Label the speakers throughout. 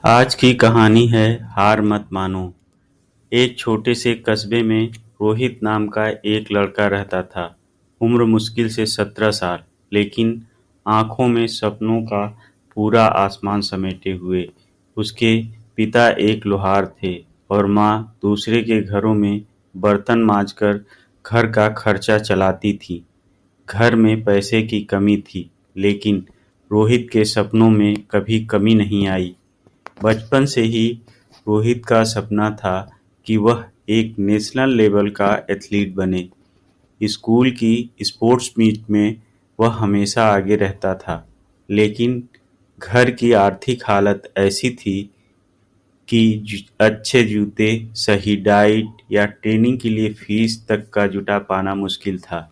Speaker 1: आज की कहानी है हार मत मानो। एक छोटे से कस्बे में रोहित नाम का एक लड़का रहता था। उम्र मुश्किल से 17 साल, लेकिन आंखों में सपनों का पूरा आसमान समेटे हुए। उसके पिता एक लोहार थे और माँ दूसरे के घरों में बर्तन मांजकर घर का खर्चा चलाती थी। घर में पैसे की कमी थी, लेकिन रोहित के सपनों में कभी कमी नहीं आई। बचपन से ही रोहित का सपना था कि वह एक नेशनल लेवल का एथलीट बने। स्कूल की स्पोर्ट्स मीट में वह हमेशा आगे रहता था, लेकिन घर की आर्थिक हालत ऐसी थी कि अच्छे जूते, सही डाइट या ट्रेनिंग के लिए फीस तक का जुटा पाना मुश्किल था।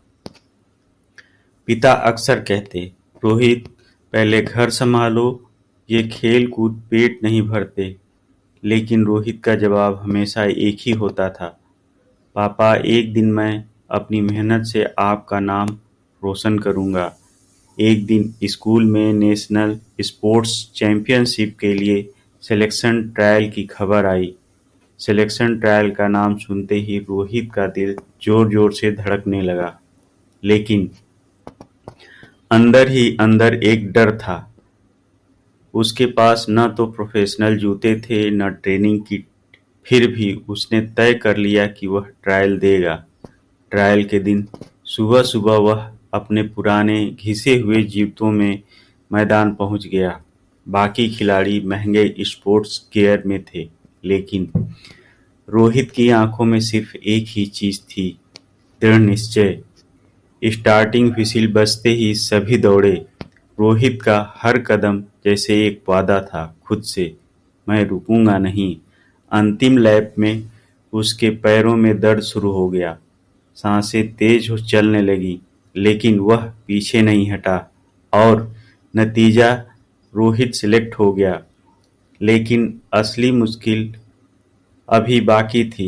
Speaker 1: पिता अक्सर कहते, रोहित, पहले घर संभालो, ये खेल कूद पेट नहीं भरते। लेकिन रोहित का जवाब हमेशा एक ही होता था, पापा, एक दिन मैं अपनी मेहनत से आपका नाम रोशन करूंगा। एक दिन स्कूल में नेशनल स्पोर्ट्स चैंपियनशिप के लिए सिलेक्शन ट्रायल की खबर आई। सिलेक्शन ट्रायल का नाम सुनते ही रोहित का दिल जोर जोर से धड़कने लगा, लेकिन अंदर ही अंदर एक डर था। उसके पास न तो प्रोफेशनल जूते थे न ट्रेनिंग किट। फिर भी उसने तय कर लिया कि वह ट्रायल देगा। ट्रायल के दिन सुबह सुबह वह अपने पुराने घिसे हुए जूतों में मैदान पहुंच गया। बाकी खिलाड़ी महंगे स्पोर्ट्स गियर में थे, लेकिन रोहित की आंखों में सिर्फ एक ही चीज थी, दृढ़ निश्चय। स्टार्टिंग व्हिसिल बजते ही सभी दौड़े। रोहित का हर कदम जैसे एक वादा था खुद से, मैं रुकूंगा नहीं। अंतिम लैप में उसके पैरों में दर्द शुरू हो गया, सांसें तेज हो चलने लगी, लेकिन वह पीछे नहीं हटा। और नतीजा, रोहित सिलेक्ट हो गया। लेकिन असली मुश्किल अभी बाकी थी।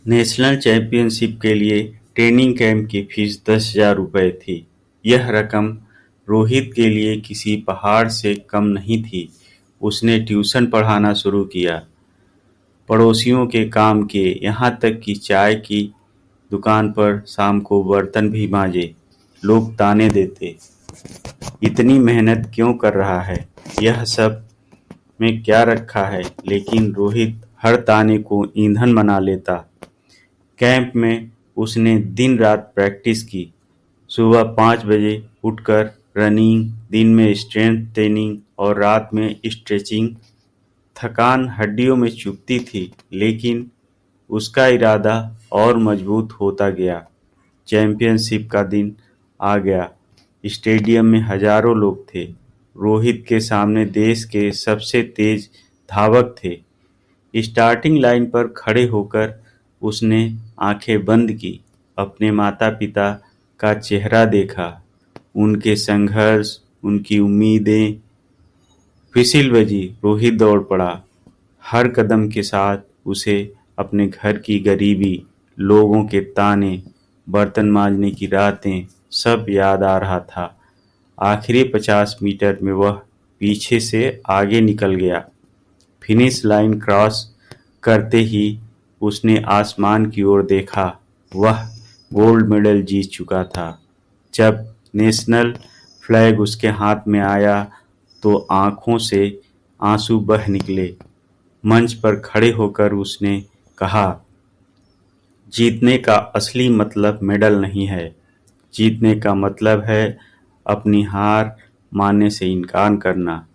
Speaker 1: नेशनल चैंपियनशिप के लिए ट्रेनिंग कैंप की फीस 10,000 रुपए थी। यह रकम रोहित के लिए किसी पहाड़ से कम नहीं थी। उसने ट्यूशन पढ़ाना शुरू किया, पड़ोसियों के काम किए, यहाँ तक कि चाय की दुकान पर शाम को बर्तन भी मांजे। लोग ताने देते, इतनी मेहनत क्यों कर रहा है, यह सब में क्या रखा है। लेकिन रोहित हर ताने को ईंधन बना लेता। कैंप में उसने दिन रात प्रैक्टिस की। सुबह 5 बजे उठकर रनिंग, दिन में स्ट्रेंथ ट्रेनिंग और रात में स्ट्रेचिंग। थकान हड्डियों में चुभती थी, लेकिन उसका इरादा और मजबूत होता गया। चैंपियनशिप का दिन आ गया। स्टेडियम में हजारों लोग थे। रोहित के सामने देश के सबसे तेज धावक थे। स्टार्टिंग लाइन पर खड़े होकर उसने आंखें बंद की, अपने माता पिता का चेहरा देखा, उनके संघर्ष, उनकी उम्मीदें। व्हिसिल बजी, रोहित दौड़ पड़ा। हर कदम के साथ उसे अपने घर की गरीबी, लोगों के ताने, बर्तन मांजने की रातें, सब याद आ रहा था। आखिरी 50 मीटर में वह पीछे से आगे निकल गया। फिनिश लाइन क्रॉस करते ही उसने आसमान की ओर देखा। वह गोल्ड मेडल जीत चुका था। जब नेशनल फ्लैग उसके हाथ में आया तो आंखों से आंसू बह निकले। मंच पर खड़े होकर उसने कहा, जीतने का असली मतलब मेडल नहीं है, जीतने का मतलब है अपनी हार मानने से इनकार करना।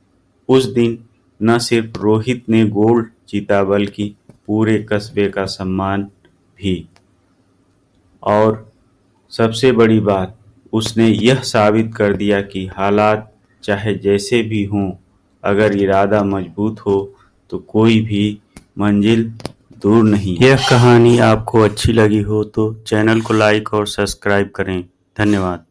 Speaker 1: उस दिन न सिर्फ रोहित ने गोल्ड जीता, बल्कि पूरे कस्बे का सम्मान भी। और सबसे बड़ी बात, उसने यह साबित कर दिया कि हालात चाहे जैसे भी हों, अगर इरादा मजबूत हो तो कोई भी मंजिल दूर नहीं। यह कहानी आपको अच्छी लगी हो तो चैनल को लाइक और सब्सक्राइब करें। धन्यवाद।